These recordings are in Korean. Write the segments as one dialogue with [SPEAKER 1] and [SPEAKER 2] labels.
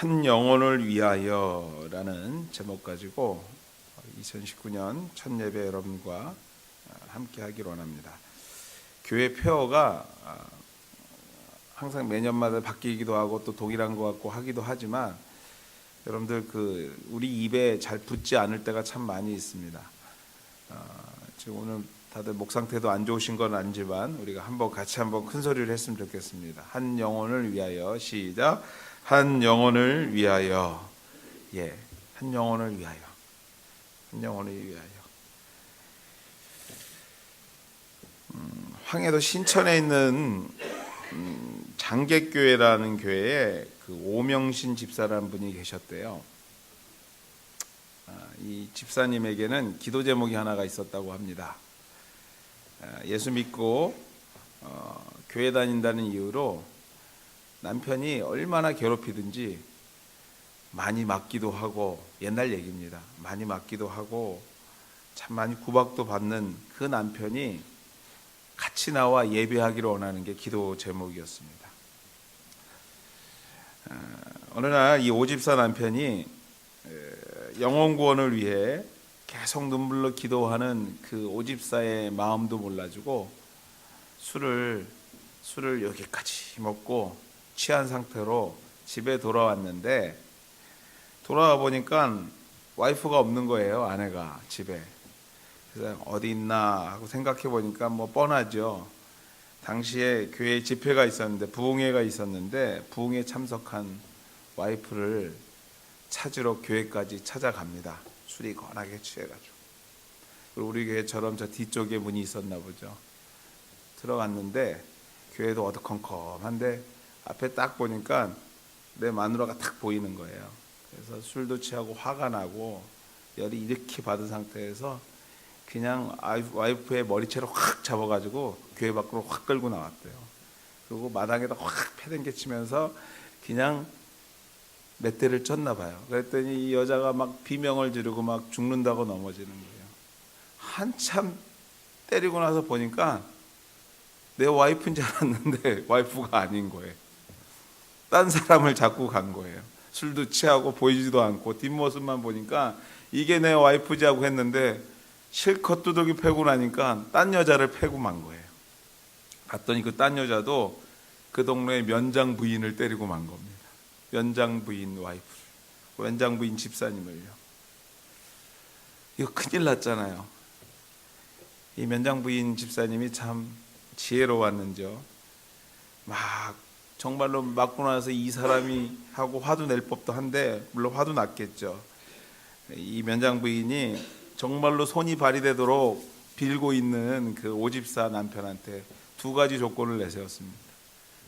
[SPEAKER 1] 한 영혼을 위하여라는 제목 가지고 2019년 첫 예배 여러분과 함께 하기로 원합니다. 교회 표어가 항상 매년마다 바뀌기도 하고 또 동일한 것 같고 하기도 하지만 여러분들 우리 입에 잘 붙지 않을 때가 참 많이 있습니다. 지금 오늘 다들 목 상태도 안 좋으신 건 아니지만 우리가 같이 한번 큰 소리를 했으면 좋겠습니다. 한 영혼을 위하여. 시작. 한 영혼을 위하여. 한 영혼을 위하여. 한 영혼을 위하여. 황해도 신천에 있는 장계교회라는 교회에 오명신 집사라는 분이 계셨대요. 이 집사님에게는 기도 제목이 하나가 있었다고 합니다. 예수 믿고 교회 다닌다는 이유로 남편이 얼마나 괴롭히든지 많이 맞기도 하고, 옛날 얘기입니다. 많이 맞기도 하고 참 많이 구박도 받는 그 남편이 같이 나와 예배하기를 원하는 게 기도 제목이었습니다. 어느 날 이 오집사 남편이 영혼 구원을 위해 계속 눈물로 기도하는 그 오집사의 마음도 몰라주고 술을 여기까지 먹고 취한 상태로 집에 돌아왔는데, 돌아와 보니까 와이프가 없는 거예요. 아내가 집에. 그래서 어디 있나 하고 생각해 보니까 뻔하죠. 당시에 교회에 집회가 있었는데, 부흥회가 있었는데 부흥회에 참석한 와이프를 찾으러 교회까지 찾아갑니다. 술이 거나게 취해가지고. 그리고 우리 교회처럼 저 뒤쪽에 문이 있었나 보죠. 들어갔는데 교회도 어두컴컴한데 앞에 딱 보니까 내 마누라가 딱 보이는 거예요. 그래서 술도 취하고 화가 나고 열이 이렇게 받은 상태에서 그냥 와이프의 머리채를 확 잡아가지고 교회 밖으로 확 끌고 나왔대요. 그리고 마당에다 확 패댕개치면서 그냥 몇 대를 쳤나 봐요. 그랬더니 이 여자가 막 비명을 지르고 막 죽는다고 넘어지는 거예요. 한참 때리고 나서 보니까 내 와이프인 줄 알았는데 와이프가 아닌 거예요. 딴 사람을 잡고 간 거예요. 술도 취하고 보이지도 않고 뒷모습만 보니까 이게 내 와이프지 하고 했는데 실컷 두들기 패고 나니까 딴 여자를 패고 만 거예요. 봤더니 그 딴 여자도 그 동네의 면장 부인을 때리고 만 겁니다. 면장 부인 와이프를, 면장 부인 집사님을요. 이거 큰일 났잖아요. 이 면장 부인 집사님이 참 지혜로웠는지요. 막 정말로 맞고 나서 이 사람이 하고 화도 낼 법도 한데, 물론 화도 났겠죠. 이 면장 부인이 정말로 손이 발휘되도록 빌고 있는 그 오집사 남편한테 두 가지 조건을 내세웠습니다.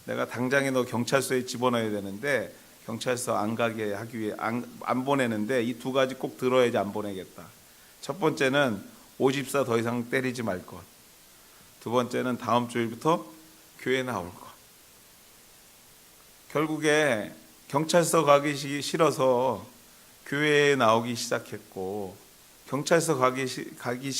[SPEAKER 1] 내가 당장에 너 경찰서에 집어넣어야 되는데 경찰서 안 가게 하기 위해 안 보내는데 이 두 가지 꼭 들어야지 안 보내겠다. 첫 번째는 오집사 더 이상 때리지 말 것. 두 번째는 다음 주일부터 교회 나올 것. 결국에 경찰서 가기 싫어서 교회에 나오기 시작했고, 경찰서 가기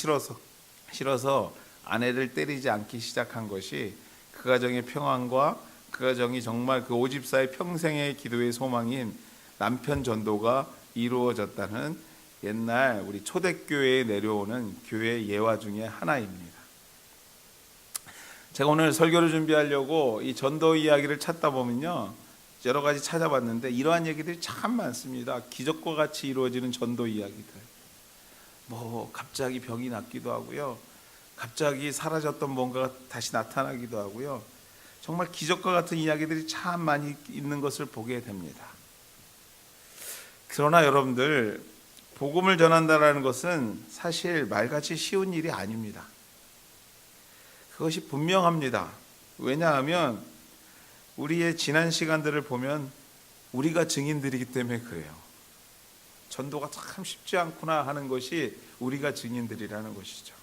[SPEAKER 1] 싫어서 아내를 때리지 않기 시작한 것이 그 가정의 평안과 그 가정이 정말 그 오집사의 평생의 기도의 소망인 남편 전도가 이루어졌다는 옛날 우리 초대교회에 내려오는 교회 예화 중에 하나입니다. 제가 오늘 설교를 준비하려고 이 전도 이야기를 찾다 보면요, 여러 가지 찾아봤는데 이러한 얘기들이 참 많습니다. 기적과 같이 이루어지는 전도 이야기들. 갑자기 병이 낫기도 하고요, 갑자기 사라졌던 뭔가가 다시 나타나기도 하고요, 정말 기적과 같은 이야기들이 참 많이 있는 것을 보게 됩니다. 그러나 여러분들, 복음을 전한다는 것은 사실 말같이 쉬운 일이 아닙니다. 그것이 분명합니다. 왜냐하면 우리의 지난 시간들을 보면 우리가 증인들이기 때문에 그래요. 전도가 참 쉽지 않구나 하는 것이 우리가 증인들이라는 것이죠.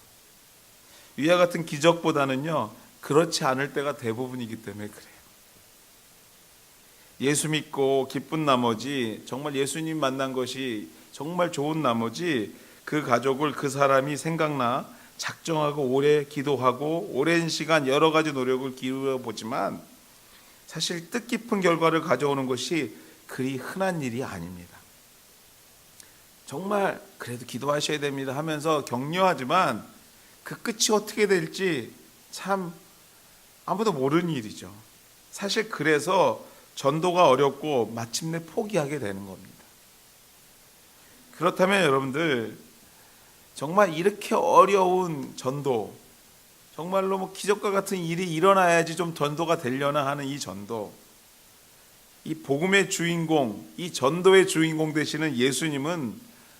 [SPEAKER 1] 위와 같은 기적보다는요, 그렇지 않을 때가 대부분이기 때문에 그래요. 예수 믿고 기쁜 나머지, 정말 예수님 만난 것이 정말 좋은 나머지 그 가족을, 그 사람이 생각나 작정하고 오래 기도하고 오랜 시간 여러 가지 노력을 기울여 보지만 사실 뜻깊은 결과를 가져오는 것이 그리 흔한 일이 아닙니다. 정말 그래도 기도하셔야 됩니다 하면서 격려하지만 그 끝이 어떻게 될지 참 아무도 모르는 일이죠. 사실 그래서 전도가 어렵고 마침내 포기하게 되는 겁니다. 그렇다면 여러분들 정말 이렇게 어려운 전도, 정말로 뭐 기적과 같은 일이 일어나야지 좀 전도가 되려나 하는 이 전도, 이 복음의 주인공, 이 전도의 주인공 되시는 예수님은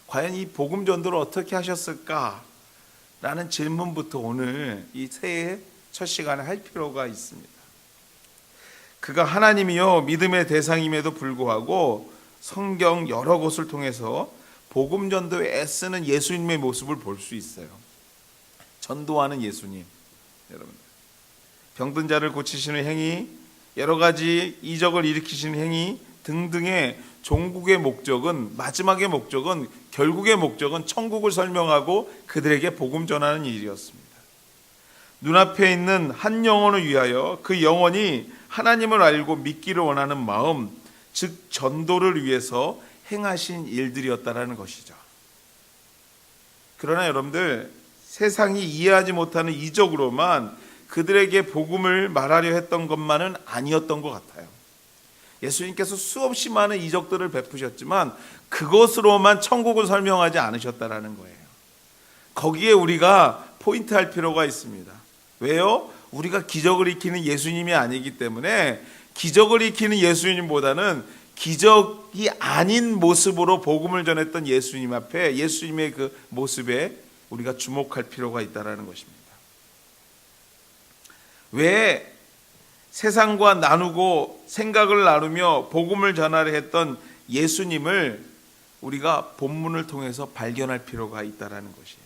[SPEAKER 1] 과연 이 복음 전도를 어떻게 하셨을까? 라는 질문부터 오늘 이 새해 첫 시간에 할 필요가 있습니다. 그가 하나님이요 믿음의 대상임에도 불구하고 성경 여러 곳을 통해서 복음 전도에 애쓰는 예수님의 모습을 볼 수 있어요. 전도하는 예수님, 여러분, 병든 자를 고치시는 행위, 여러 가지 이적을 일으키시는 행위 등등의 종국의 목적은, 마지막의 목적은, 결국의 목적은 천국을 설명하고 그들에게 복음 전하는 일이었습니다. 눈앞에 있는 한 영혼을 위하여 그 영혼이 하나님을 알고 믿기를 원하는 마음, 즉 전도를 위해서 행하신 일들이었다라는 것이죠. 그러나 여러분들, 세상이 이해하지 못하는 이적으로만 그들에게 복음을 말하려 했던 것만은 아니었던 것 같아요. 예수님께서 수없이 많은 이적들을 베푸셨지만 그것으로만 천국을 설명하지 않으셨다라는 거예요. 거기에 우리가 포인트할 필요가 있습니다. 왜요? 우리가 기적을 일으키는 예수님이 아니기 때문에 기적을 일으키는 예수님보다는 기적이 아닌 모습으로 복음을 전했던 예수님 앞에, 예수님의 그 모습에 우리가 주목할 필요가 있다는 것입니다. 왜 세상과 나누고 생각을 나누며 복음을 전하려 했던 예수님을 우리가 본문을 통해서 발견할 필요가 있다는 것이에요.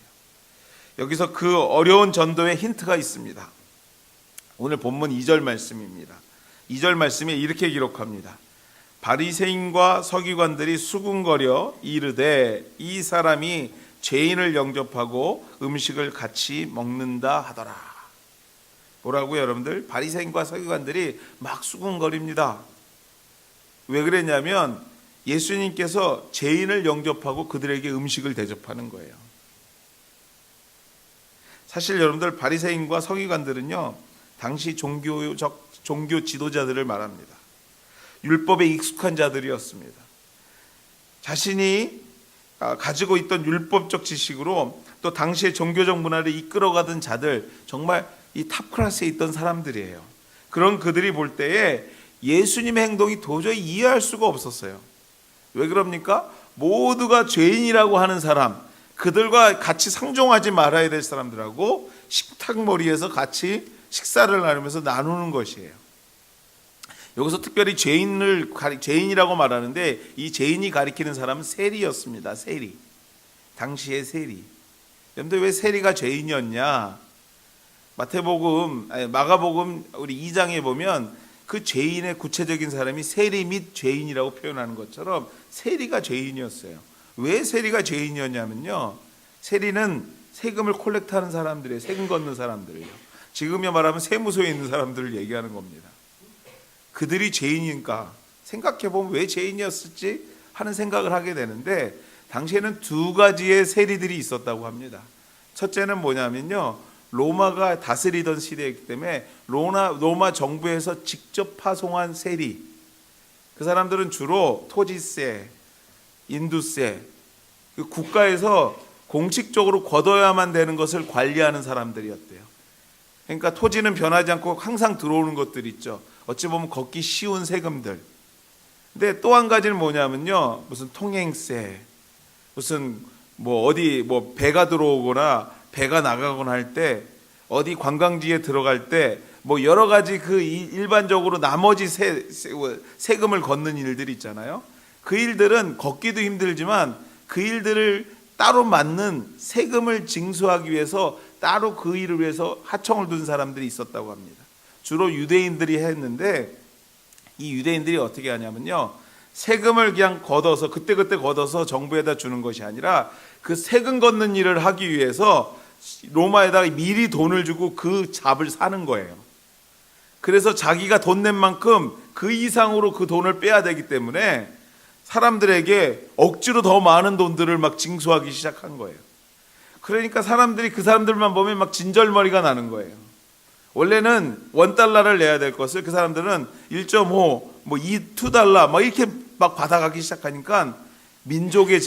[SPEAKER 1] 여기서 그 어려운 전도의 힌트가 있습니다. 오늘 본문 2절 말씀입니다. 2절 말씀에 이렇게 기록합니다. 바리새인과 서기관들이 수군거려 이르되 이 사람이 죄인을 영접하고 음식을 같이 먹는다 하더라. 뭐라고요, 여러분들? 바리새인과 서기관들이 막 수군거립니다. 왜 그랬냐면 예수님께서 죄인을 영접하고 그들에게 음식을 대접하는 거예요. 사실 여러분들, 바리새인과 서기관들은요, 당시 종교 지도자들을 말합니다. 율법에 익숙한 자들이었습니다. 자신이 가지고 있던 율법적 지식으로 또 당시의 종교적 문화를 이끌어가던 자들, 정말 이 탑 클래스에 있던 사람들이에요. 그런 그들이 볼 때에 예수님의 행동이 도저히 이해할 수가 없었어요. 왜 그럽니까? 모두가 죄인이라고 하는 사람, 그들과 같이 상종하지 말아야 될 사람들하고 식탁머리에서 같이 식사를 나누면서 나누는 것이에요. 여기서 특별히 죄인이라고 말하는데 이 죄인이 가리키는 사람은 세리였습니다. 세리. 당시의 세리. 여러분들, 왜 세리가 죄인이었냐? 마가복음 우리 2장에 보면 그 죄인의 구체적인 사람이 세리 및 죄인이라고 표현하는 것처럼 세리가 죄인이었어요. 왜 세리가 죄인이었냐면요, 세리는 세금을 콜렉트하는 사람들이에요. 세금 걷는 사람들이에요. 지금에 말하면 세무소에 있는 사람들을 얘기하는 겁니다. 그들이 죄인이니까 생각해보면 왜 죄인이었을지 하는 생각을 하게 되는데, 당시에는 두 가지의 세리들이 있었다고 합니다. 첫째는 뭐냐면요, 로마가 다스리던 시대이기 때문에 로마 정부에서 직접 파송한 세리, 그 사람들은 주로 토지세, 인두세, 그 국가에서 공식적으로 걷어야만 되는 것을 관리하는 사람들이었대요. 그러니까 토지는 변하지 않고 항상 들어오는 것들 있죠. 어찌 보면 걷기 쉬운 세금들. 근데 또 한 가지는 뭐냐면요, 무슨 통행세, 무슨 어디 배가 들어오거나 배가 나가거나 할 때, 어디 관광지에 들어갈 때 여러 가지 그 일반적으로 나머지 세금을 걷는 일들이 있잖아요. 그 일들은 걷기도 힘들지만 그 일들을 따로 맞는 세금을 징수하기 위해서 따로 그 일을 위해서 하청을 둔 사람들이 있었다고 합니다. 주로 유대인들이 했는데, 이 유대인들이 어떻게 하냐면요, 세금을 그냥 걷어서 그때그때 걷어서 정부에다 주는 것이 아니라 그 세금 걷는 일을 하기 위해서 로마에다가 미리 돈을 주고 그 잡을 사는 거예요. 그래서 자기가 돈 낸 만큼 그 이상으로 그 돈을 빼야 되기 때문에 사람들에게 억지로 더 많은 돈들을 막 징수하기 시작한 거예요. 그러니까 사람들이 그 사람들만 보면 막 진절머리가 나는 거예요. 원래는 $1를 내야 될 것을 그 사람들은 1.5, $2 막 이렇게 막 받아가기 시작하니까 민족의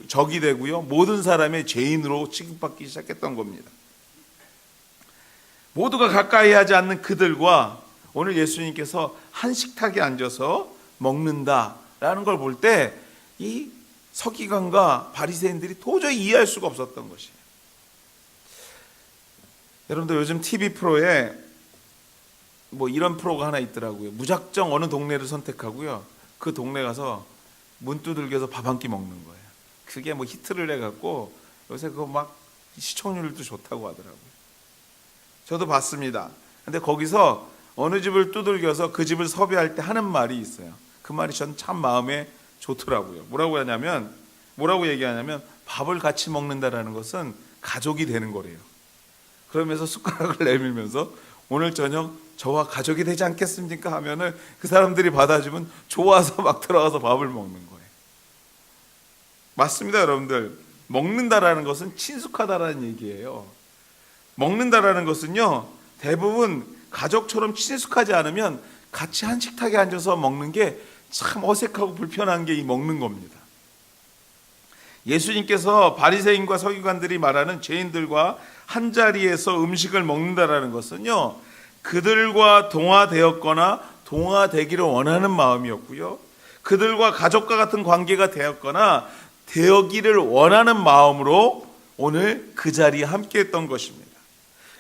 [SPEAKER 1] 적이 되고요. 모든 사람의 죄인으로 취급받기 시작했던 겁니다. 모두가 가까이 하지 않는 그들과 오늘 예수님께서 한 식탁에 앉아서 먹는다라는 걸 볼 때 이 서기관과 바리새인들이 도저히 이해할 수가 없었던 것이에요. 여러분들 요즘 TV 프로에 이런 프로가 하나 있더라고요. 무작정 어느 동네를 선택하고요. 그 동네 가서 문 두들겨서 밥 한 끼 먹는 거예요. 그게 히트를 해갖고 요새 그거 막 시청률도 좋다고 하더라고요. 저도 봤습니다. 근데 거기서 어느 집을 두들겨서 그 집을 섭외할 때 하는 말이 있어요. 그 말이 전 참 마음에 좋더라고요. 뭐라고 얘기하냐면 밥을 같이 먹는다라는 것은 가족이 되는 거래요. 그러면서 숟가락을 내밀면서 오늘 저녁 저와 가족이 되지 않겠습니까? 하면은 그 사람들이 받아주면 좋아서 막 들어가서 밥을 먹는 거예요. 맞습니다, 여러분들. 먹는다라는 것은 친숙하다라는 얘기예요. 먹는다라는 것은요, 대부분 가족처럼 친숙하지 않으면 같이 한 식탁에 앉아서 먹는 게 참 어색하고 불편한 게 이 먹는 겁니다. 예수님께서 바리새인과 서기관들이 말하는 죄인들과 한 자리에서 음식을 먹는다라는 것은요, 그들과 동화되었거나 동화되기를 원하는 마음이었고요, 그들과 가족과 같은 관계가 되었거나 되었기를 원하는 마음으로 오늘 그 자리에 함께했던 것입니다.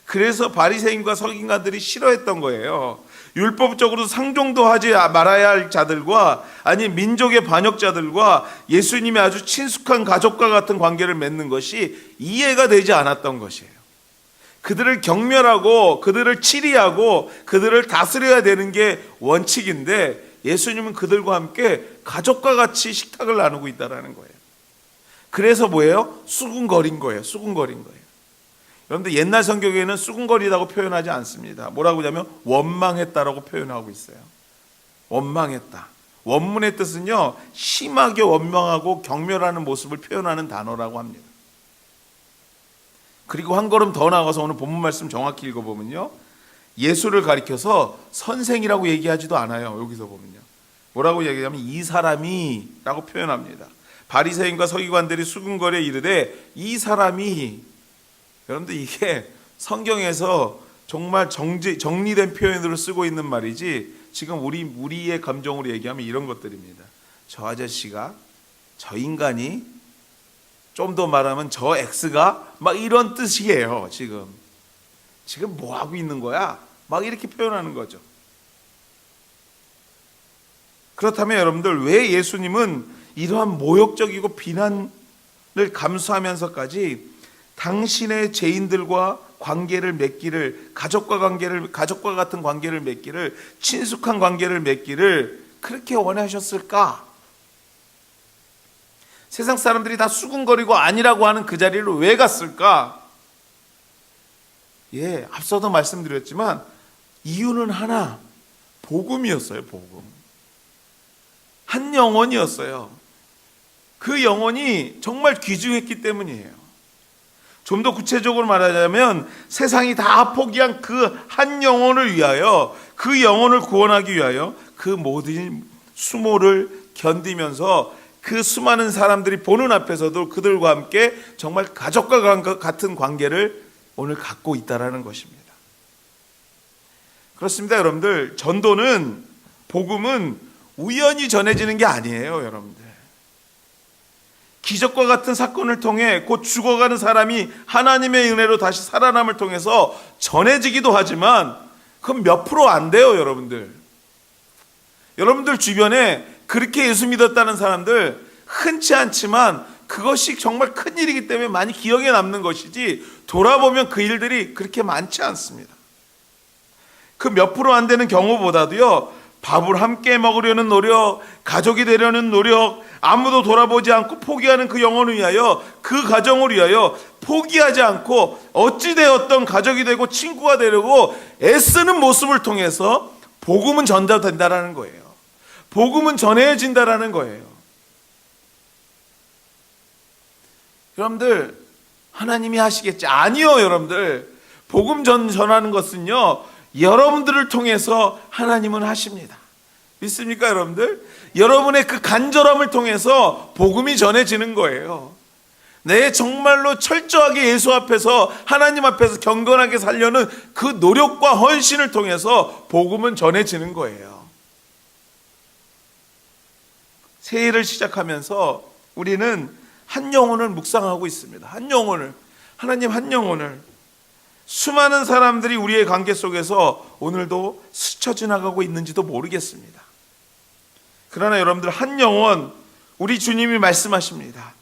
[SPEAKER 1] 그래서 바리새인과 서기관들이 싫어했던 거예요. 율법적으로 상종도 하지 말아야 할 자들과 아니 민족의 반역자들과 예수님의 아주 친숙한 가족과 같은 관계를 맺는 것이 이해가 되지 않았던 것이에요. 그들을 경멸하고 그들을 치리하고 그들을 다스려야 되는 게 원칙인데 예수님은 그들과 함께 가족과 같이 식탁을 나누고 있다는 거예요. 그래서 뭐예요? 수군거린 거예요. 수군거린 거예요. 여러분들 옛날 성경에는 수군거리다고 표현하지 않습니다. 뭐라고 하냐면 원망했다라고 표현하고 있어요. 원망했다. 원문의 뜻은요, 심하게 원망하고 경멸하는 모습을 표현하는 단어라고 합니다. 그리고 한 걸음 더 나가서 오늘 본문 말씀 정확히 읽어보면요, 예수를 가리켜서 선생이라고 얘기하지도 않아요. 여기서 보면요, 뭐라고 얘기하면 이 사람이 라고 표현합니다. 바리새인과 서기관들이 수군거리에 이르되 이 사람이, 여러분들 이게 성경에서 정말 정리된 표현으로 쓰고 있는 말이지 지금 우리의 감정으로 얘기하면 이런 것들입니다. 저 아저씨가, 저 인간이, 좀 더 말하면 저 X가 막 이런 뜻이에요. 지금 뭐 하고 있는 거야? 막 이렇게 표현하는 거죠. 그렇다면 여러분들 왜 예수님은 이러한 모욕적이고 비난을 감수하면서까지 당신의 죄인들과 관계를 맺기를, 가족과 같은 관계를 맺기를, 친숙한 관계를 맺기를 그렇게 원하셨을까? 세상 사람들이 다 수군거리고 아니라고 하는 그 자리를 왜 갔을까? 앞서도 말씀드렸지만 이유는 하나, 복음이었어요. 복음. 한 영혼이었어요. 그 영혼이 정말 귀중했기 때문이에요. 좀 더 구체적으로 말하자면 세상이 다 포기한 그 한 영혼을 위하여, 그 영혼을 구원하기 위하여 그 모든 수모를 견디면서 그 수많은 사람들이 보는 앞에서도 그들과 함께 정말 가족과 같은 관계를 오늘 갖고 있다는 것입니다. 그렇습니다, 여러분들. 전도는, 복음은 우연히 전해지는 게 아니에요, 여러분들. 기적과 같은 사건을 통해 곧 죽어가는 사람이 하나님의 은혜로 다시 살아남을 통해서 전해지기도 하지만 그건 몇 프로 안 돼요, 여러분들. 여러분들 주변에 그렇게 예수 믿었다는 사람들 흔치 않지만 그것이 정말 큰 일이기 때문에 많이 기억에 남는 것이지 돌아보면 그 일들이 그렇게 많지 않습니다. 그 몇 프로 안 되는 경우보다도요, 밥을 함께 먹으려는 노력, 가족이 되려는 노력, 아무도 돌아보지 않고 포기하는 그 영혼을 위하여, 그 가정을 위하여 포기하지 않고 어찌되었던 가족이 되고 친구가 되려고 애쓰는 모습을 통해서 복음은 전달된다라는 거예요. 복음은 전해진다라는 거예요. 여러분들, 하나님이 하시겠지? 아니요, 여러분들. 복음 전하는 것은요, 여러분들을 통해서 하나님은 하십니다. 믿습니까, 여러분들? 여러분의 그 간절함을 통해서 복음이 전해지는 거예요. 내 정말로 철저하게 예수 앞에서, 하나님 앞에서 경건하게 살려는 그 노력과 헌신을 통해서 복음은 전해지는 거예요. 새해를 시작하면서 우리는 한 영혼을 묵상하고 있습니다. 한 영혼을, 하나님 한 영혼을. 수많은 사람들이 우리의 관계 속에서 오늘도 스쳐 지나가고 있는지도 모르겠습니다. 그러나 여러분들, 한 영혼, 우리 주님이 말씀하십니다.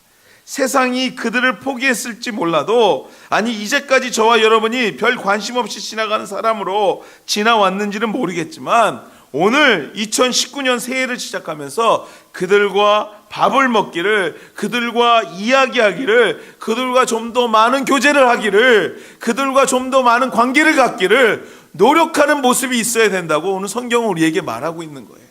[SPEAKER 1] 세상이 그들을 포기했을지 몰라도, 아니 이제까지 저와 여러분이 별 관심 없이 지나가는 사람으로 지나왔는지는 모르겠지만, 오늘 2019년 새해를 시작하면서 그들과 밥을 먹기를, 그들과 이야기하기를, 그들과 좀 더 많은 교제를 하기를, 그들과 좀 더 많은 관계를 갖기를 노력하는 모습이 있어야 된다고 오늘 성경은 우리에게 말하고 있는 거예요.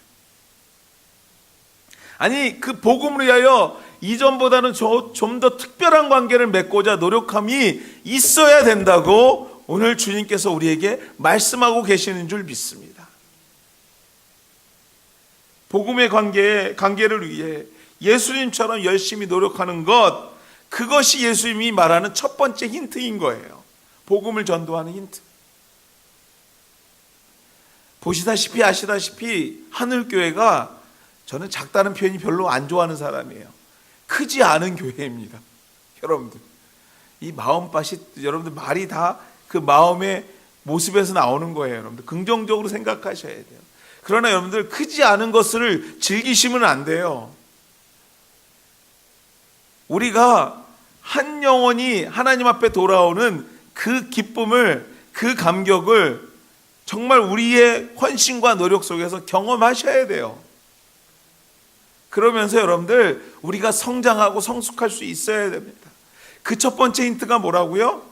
[SPEAKER 1] 아니, 그 복음을 위하여 이전보다는 좀 더 특별한 관계를 맺고자 노력함이 있어야 된다고 오늘 주님께서 우리에게 말씀하고 계시는 줄 믿습니다. 복음의 관계를 위해 예수님처럼 열심히 노력하는 것, 그것이 예수님이 말하는 첫 번째 힌트인 거예요. 복음을 전도하는 힌트. 보시다시피 아시다시피 하늘교회가, 저는 작다는 표현이 별로 안 좋아하는 사람이에요. 크지 않은 교회입니다. 여러분들, 이 마음밭이, 여러분들 말이 다 그 마음의 모습에서 나오는 거예요. 여러분들 긍정적으로 생각하셔야 돼요. 그러나 여러분들, 크지 않은 것을 즐기시면 안 돼요. 우리가 한 영혼이 하나님 앞에 돌아오는 그 기쁨을, 그 감격을 정말 우리의 헌신과 노력 속에서 경험하셔야 돼요. 그러면서 여러분들, 우리가 성장하고 성숙할 수 있어야 됩니다. 그 첫 번째 힌트가 뭐라고요?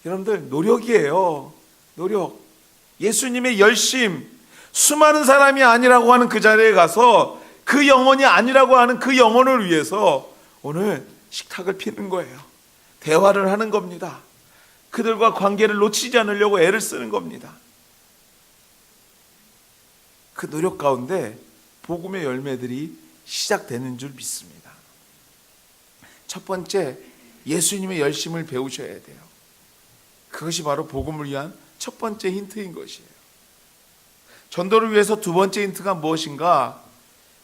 [SPEAKER 1] 여러분들, 노력이에요. 노력. 예수님의 열심. 수많은 사람이 아니라고 하는 그 자리에 가서 그 영혼이 아니라고 하는 그 영혼을 위해서 오늘 식탁을 피는 거예요. 대화를 하는 겁니다. 그들과 관계를 놓치지 않으려고 애를 쓰는 겁니다. 그 노력 가운데 복음의 열매들이 시작되는 줄 믿습니다. 첫 번째, 예수님의 열심을 배우셔야 돼요. 그것이 바로 복음을 위한 첫 번째 힌트인 것이에요. 전도를 위해서 두 번째 힌트가 무엇인가?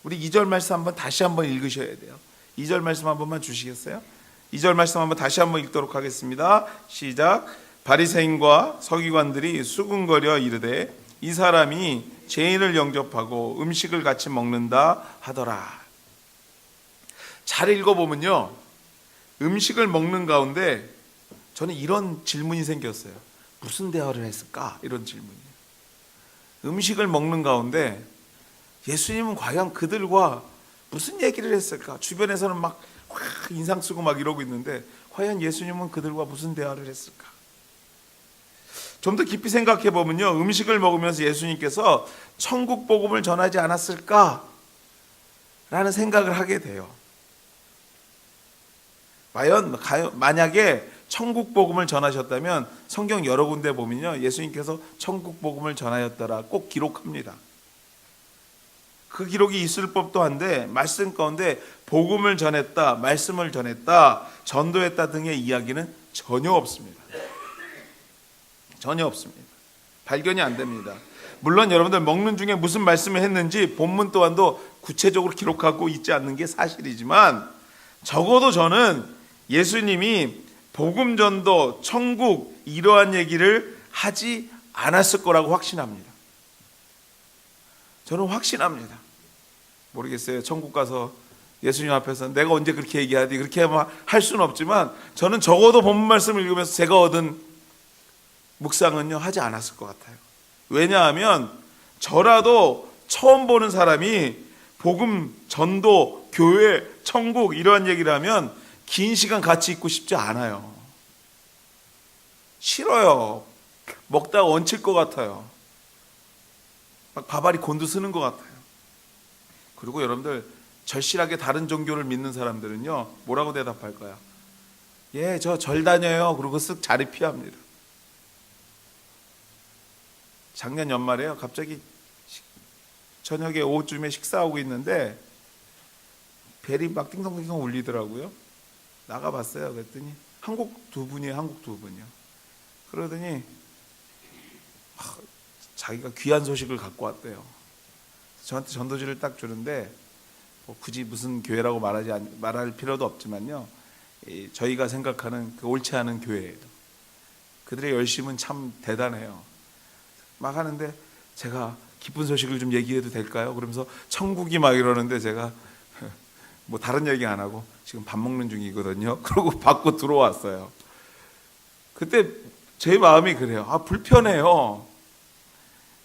[SPEAKER 1] 우리 2절 말씀 다시 한번 읽으셔야 돼요. 2절 말씀 한 번만 주시겠어요? 2절 말씀 한번 다시 한번 읽도록 하겠습니다. 시작. 바리새인과 서기관들이 수군거려 이르되 이 사람이 죄인을 영접하고 음식을 같이 먹는다 하더라. 잘 읽어보면요, 음식을 먹는 가운데 저는 이런 질문이 생겼어요. 무슨 대화를 했을까? 이런 질문이에요. 음식을 먹는 가운데 예수님은 과연 그들과 무슨 얘기를 했을까? 주변에서는 막 인상 쓰고 막 이러고 있는데 과연 예수님은 그들과 무슨 대화를 했을까? 좀 더 깊이 생각해 보면요, 음식을 먹으면서 예수님께서 천국 복음을 전하지 않았을까? 라는 생각을 하게 돼요. 과연 만약에 천국 복음을 전하셨다면 성경 여러 군데 보면요, 예수님께서 천국 복음을 전하였더라 꼭 기록합니다. 그 기록이 있을 법도 한데 말씀 가운데 복음을 전했다, 말씀을 전했다, 전도했다 등의 이야기는 전혀 없습니다. 전혀 없습니다. 발견이 안 됩니다. 물론 여러분들 먹는 중에 무슨 말씀을 했는지 본문 또한도 구체적으로 기록하고 있지 않는 게 사실이지만, 적어도 저는 예수님이 복음 전도, 천국 이러한 얘기를 하지 않았을 거라고 확신합니다. 저는 확신합니다. 모르겠어요. 천국 가서 예수님 앞에서 내가 언제 그렇게 얘기하지, 그렇게 할 수는 없지만 저는 적어도 본문 말씀을 읽으면서 제가 얻은 묵상은요, 하지 않았을 것 같아요. 왜냐하면 저라도 처음 보는 사람이 복음, 전도, 교회, 천국 이러한 얘기를 하면 긴 시간 같이 있고 싶지 않아요. 싫어요. 먹다가 얹힐 것 같아요. 막 바바리 곤두서는 것 같아요. 그리고 여러분들 절실하게 다른 종교를 믿는 사람들은요, 뭐라고 대답할까요? 예, 저 절 다녀요. 그러고 쓱 자리 피합니다. 작년 연말에요, 갑자기 저녁에 오후쯤에 식사하고 있는데 벨이 막 띵동띵동 울리더라고요. 나가봤어요. 그랬더니 한국 두 분이에요. 한국 두 분이요. 그러더니 자기가 귀한 소식을 갖고 왔대요. 저한테 전도지를 딱 주는데 뭐 굳이 무슨 교회라고 말할 필요도 없지만요, 저희가 생각하는 그 옳지 않은 교회예요. 그들의 열심은 참 대단해요. 막 하는데 제가 기쁜 소식을 좀 얘기해도 될까요? 그러면서 천국이 막 이러는데 제가 뭐 다른 얘기 안 하고 지금 밥 먹는 중이거든요. 그러고 받고 들어왔어요. 그때 제 마음이 그래요. 불편해요.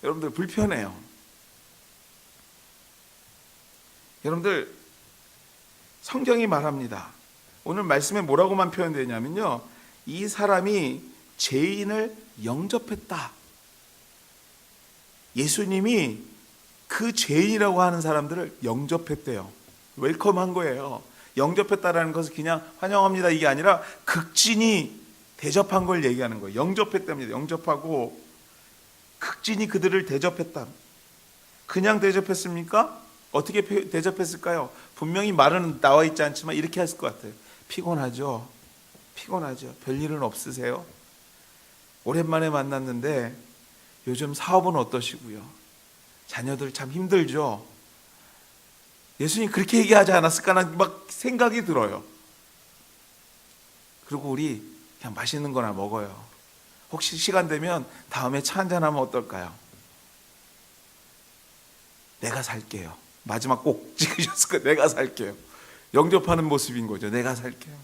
[SPEAKER 1] 여러분들 불편해요. 여러분들 성경이 말합니다. 오늘 말씀에 뭐라고만 표현되냐면요, 이 사람이 죄인을 영접했다. 예수님이 그 죄인이라고 하는 사람들을 영접했대요. 웰컴한 거예요. 영접했다라는 것은 그냥 환영합니다 이게 아니라 극진히 대접한 걸 얘기하는 거예요. 영접했답니다. 영접하고 극진히 그들을 대접했다. 그냥 대접했습니까? 어떻게 대접했을까요? 분명히 말은 나와 있지 않지만 이렇게 했을 것 같아요. 피곤하죠? 피곤하죠? 별일은 없으세요? 오랜만에 만났는데 요즘 사업은 어떠시고요? 자녀들 참 힘들죠? 예수님 그렇게 얘기하지 않았을까라는 막 생각이 들어요. 그리고 우리 그냥 맛있는 거나 먹어요. 혹시 시간 되면 다음에 차 한잔 하면 어떨까요? 내가 살게요. 마지막 꼭 찍으셨을 거예요. 내가 살게요. 영접하는 모습인 거죠. 내가 살게요.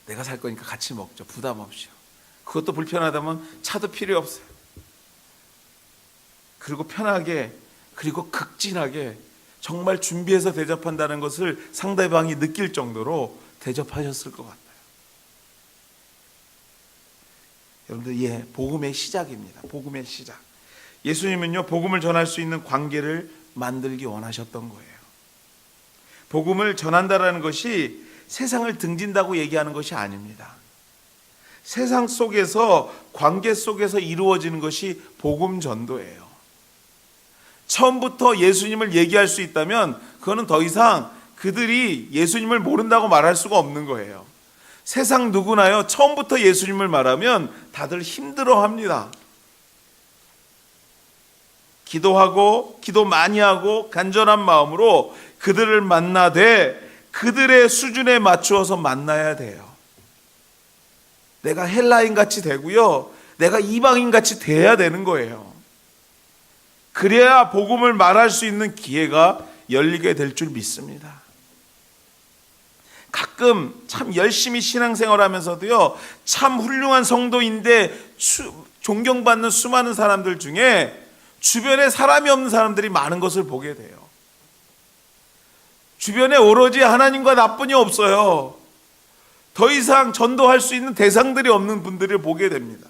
[SPEAKER 1] 내가 살 거니까 같이 먹죠. 부담 없이요. 그것도 불편하다면 차도 필요 없어요. 그리고 편하게, 그리고 극진하게 정말 준비해서 대접한다는 것을 상대방이 느낄 정도로 대접하셨을 것 같아요. 여러분들, 예, 복음의 시작입니다. 복음의 시작. 예수님은요, 복음을 전할 수 있는 관계를 만들기 원하셨던 거예요. 복음을 전한다라는 것이 세상을 등진다고 얘기하는 것이 아닙니다. 세상 속에서, 관계 속에서 이루어지는 것이 복음 전도예요. 처음부터 예수님을 얘기할 수 있다면 그거는 더 이상 그들이 예수님을 모른다고 말할 수가 없는 거예요. 세상 누구나요, 처음부터 예수님을 말하면 다들 힘들어합니다. 기도하고, 기도 많이 하고 간절한 마음으로 그들을 만나되 그들의 수준에 맞추어서 만나야 돼요. 내가 헬라인 같이 되고요, 내가 이방인 같이 돼야 되는 거예요. 그래야 복음을 말할 수 있는 기회가 열리게 될 줄 믿습니다. 가끔 참 열심히 신앙생활하면서도요, 참 훌륭한 성도인데 존경받는 수많은 사람들 중에 주변에 사람이 없는 사람들이 많은 것을 보게 돼요. 주변에 오로지 하나님과 나뿐이 없어요. 더 이상 전도할 수 있는 대상들이 없는 분들을 보게 됩니다.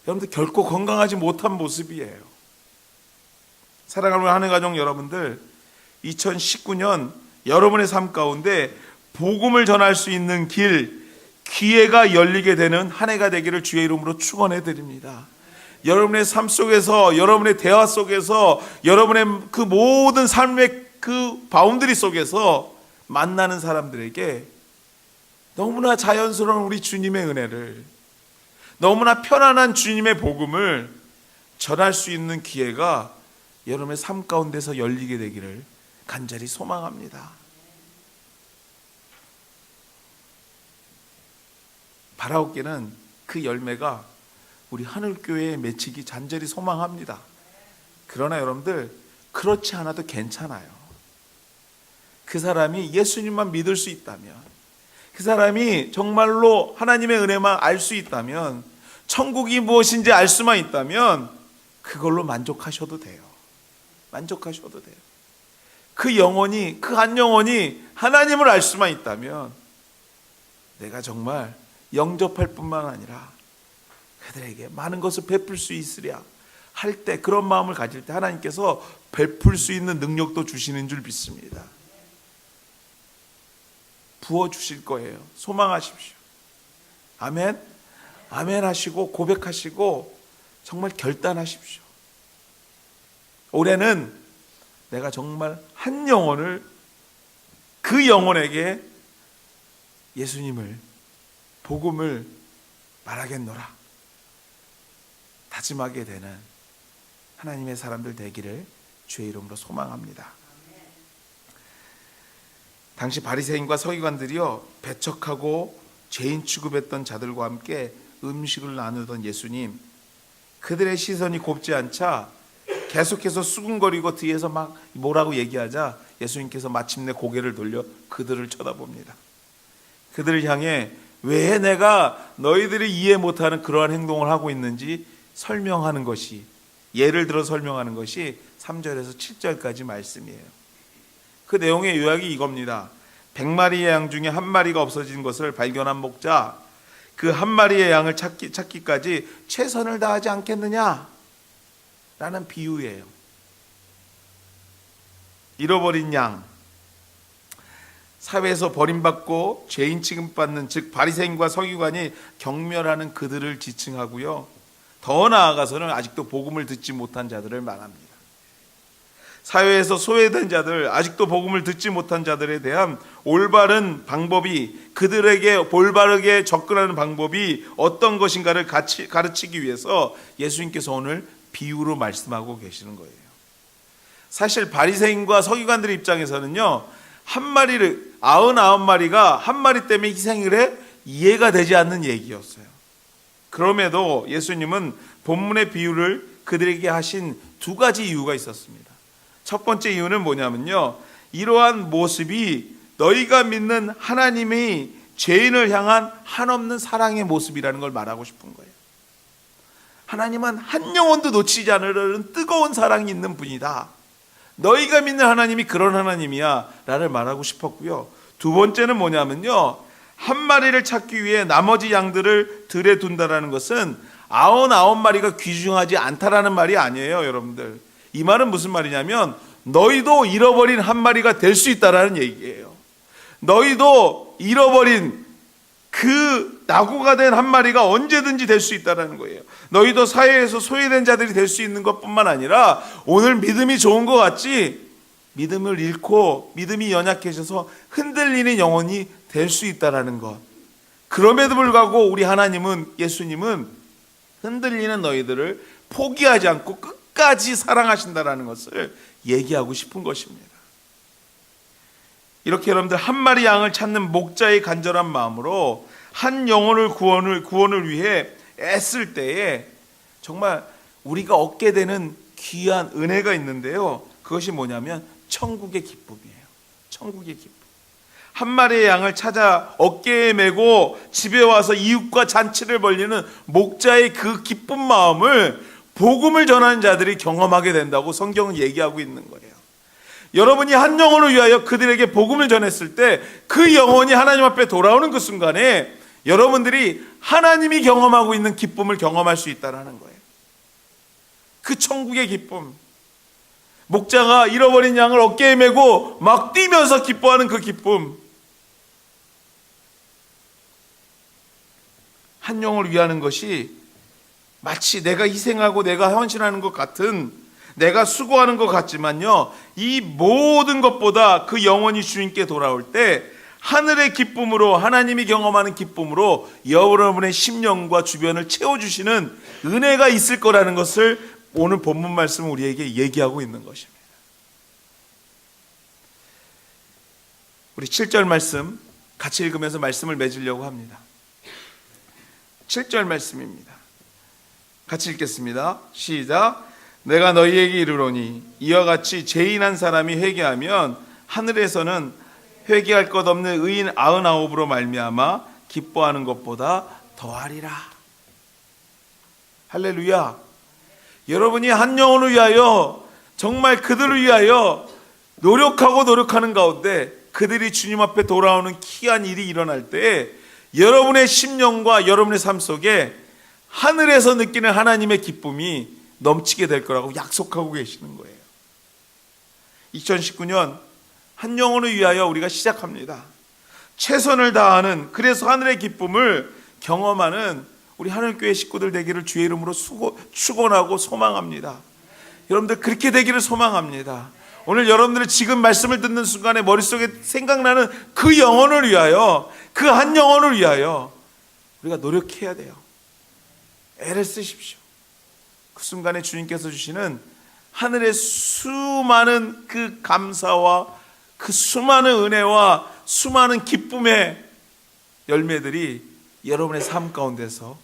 [SPEAKER 1] 여러분들, 결코 건강하지 못한 모습이에요. 사랑하는 하늘 가족 여러분들, 2019년 여러분의 삶 가운데 복음을 전할 수 있는 길, 기회가 열리게 되는 한 해가 되기를 주의 이름으로 축원해 드립니다. 여러분의 삶 속에서, 여러분의 대화 속에서, 여러분의 그 모든 삶의 그 바운드리 속에서 만나는 사람들에게 너무나 자연스러운 우리 주님의 은혜를, 너무나 편안한 주님의 복음을 전할 수 있는 기회가 여러분의 삶 가운데서 열리게 되기를 간절히 소망합니다. 바라옵기는 그 열매가 우리 하늘교회에 맺히기 간절히 소망합니다. 그러나 여러분들, 그렇지 않아도 괜찮아요. 그 사람이 예수님만 믿을 수 있다면, 그 사람이 정말로 하나님의 은혜만 알 수 있다면, 천국이 무엇인지 알 수만 있다면 그걸로 만족하셔도 돼요. 만족하셔도 돼요. 그 영혼이, 그 한 영혼이 하나님을 알 수만 있다면 내가 정말 영접할 뿐만 아니라 그들에게 많은 것을 베풀 수 있으랴 할 때, 그런 마음을 가질 때 하나님께서 베풀 수 있는 능력도 주시는 줄 믿습니다. 부어주실 거예요. 소망하십시오. 아멘. 아멘 하시고 고백하시고 정말 결단하십시오. 올해는 내가 정말 한 영혼을, 그 영혼에게 예수님을, 복음을 말하겠노라 다짐하게 되는 하나님의 사람들 되기를 주의 이름으로 소망합니다. 당시 바리새인과 서기관들이요, 배척하고 죄인 취급했던 자들과 함께 음식을 나누던 예수님, 그들의 시선이 곱지 않자 계속해서 수군거리고 뒤에서 막 뭐라고 얘기하자 예수님께서 마침내 고개를 돌려 그들을 쳐다봅니다. 그들을 향해 왜 내가 너희들이 이해 못하는 그러한 행동을 하고 있는지 설명하는 것이, 예를 들어 설명하는 것이 3절에서 7절까지 말씀이에요. 그 내용의 요약이 이겁니다. 100마리의 양 중에 한 마리가 없어진 것을 발견한 목자, 그 한 마리의 양을 찾기까지 최선을 다하지 않겠느냐 라는 비유예요. 잃어버린 양, 사회에서 버림받고 죄인 취급받는, 즉 바리새인과 서기관이 경멸하는 그들을 지칭하고요, 더 나아가서는 아직도 복음을 듣지 못한 자들을 말합니다. 사회에서 소외된 자들, 아직도 복음을 듣지 못한 자들에 대한 올바른 방법이, 그들에게 올바르게 접근하는 방법이 어떤 것인가를 가르치기 위해서 예수님께서 오늘 비유로 말씀하고 계시는 거예요. 사실 바리새인과 서기관들의 입장에서는요, 99마리가 한 마리 때문에 희생을 해 이해가 되지 않는 얘기였어요. 그럼에도 예수님은 본문의 비유를 그들에게 하신 두 가지 이유가 있었습니다. 첫 번째 이유는 뭐냐면요, 이러한 모습이 너희가 믿는 하나님의 죄인을 향한 한없는 사랑의 모습이라는 걸 말하고 싶은 거예요. 하나님은 한 영혼도 놓치지 않으려는 뜨거운 사랑이 있는 분이다. 너희가 믿는 하나님이 그런 하나님이야 라를 말하고 싶었고요. 두 번째는 뭐냐면요, 한 마리를 찾기 위해 나머지 양들을 들에 둔다라는 것은 99마리가 귀중하지 않다라는 말이 아니에요. 여러분들, 이 말은 무슨 말이냐면 너희도 잃어버린 한 마리가 될 수 있다라는 얘기예요. 너희도 잃어버린 그 낙오가 된 한 마리가 언제든지 될 수 있다는 거예요. 너희도 사회에서 소외된 자들이 될 수 있는 것뿐만 아니라 오늘 믿음이 좋은 것 같지 믿음을 잃고 믿음이 연약해져서 흔들리는 영혼이 될 수 있다는 것. 그럼에도 불구하고 우리 하나님은, 예수님은 흔들리는 너희들을 포기하지 않고 끝까지 사랑하신다는 것을 얘기하고 싶은 것입니다. 이렇게 여러분들 한 마리 양을 찾는 목자의 간절한 마음으로 한 영혼을 구원을 위해 애쓸 때에 정말 우리가 얻게 되는 귀한 은혜가 있는데요, 그것이 뭐냐면 천국의 기쁨이에요. 천국의 기쁨. 한 마리의 양을 찾아 어깨에 메고 집에 와서 이웃과 잔치를 벌리는 목자의 그 기쁜 마음을 복음을 전하는 자들이 경험하게 된다고 성경은 얘기하고 있는 거예요. 여러분이 한 영혼을 위하여 그들에게 복음을 전했을 때 그 영혼이 하나님 앞에 돌아오는 그 순간에 여러분들이 하나님이 경험하고 있는 기쁨을 경험할 수 있다는 거예요. 그 천국의 기쁨. 목자가 잃어버린 양을 어깨에 메고 막 뛰면서 기뻐하는 그 기쁨. 한 영혼을 위하는 것이 마치 내가 희생하고 내가 헌신하는 것 같은, 내가 수고하는 것 같지만요, 이 모든 것보다 그 영혼이 주님께 돌아올 때 하늘의 기쁨으로, 하나님이 경험하는 기쁨으로 여러분의 심령과 주변을 채워주시는 은혜가 있을 거라는 것을 오늘 본문 말씀은 우리에게 얘기하고 있는 것입니다. 우리 7절 말씀 같이 읽으면서 말씀을 맺으려고 합니다. 7절 말씀입니다. 같이 읽겠습니다. 시작. 내가 너희에게 이르노니 이와 같이 죄인한 사람이 회개하면 하늘에서는 회개할 것 없는 의인 99으로 말미암아 기뻐하는 것보다 더하리라. 할렐루야. 여러분이 한 영혼을 위하여, 정말 그들을 위하여 노력하는 가운데 그들이 주님 앞에 돌아오는 귀한 일이 일어날 때 여러분의 심령과 여러분의 삶 속에 하늘에서 느끼는 하나님의 기쁨이 넘치게 될 거라고 약속하고 계시는 거예요. 2019년 한 영혼을 위하여 우리가 시작합니다. 최선을 다하는, 그래서 하늘의 기쁨을 경험하는 우리 하늘교회 식구들 되기를 주의 이름으로 축원하고 소망합니다. 여러분들 그렇게 되기를 소망합니다. 오늘 여러분들이 지금 말씀을 듣는 순간에 머릿속에 생각나는 그 영혼을 위하여, 그 한 영혼을 위하여 우리가 노력해야 돼요. 애를 쓰십시오. 그 순간에 주님께서 주시는 하늘의 수많은 그 감사와 그 수많은 은혜와 수많은 기쁨의 열매들이 여러분의 삶 가운데서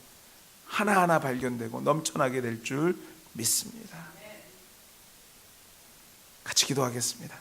[SPEAKER 1] 하나하나 발견되고 넘쳐나게 될 줄 믿습니다. 같이 기도하겠습니다.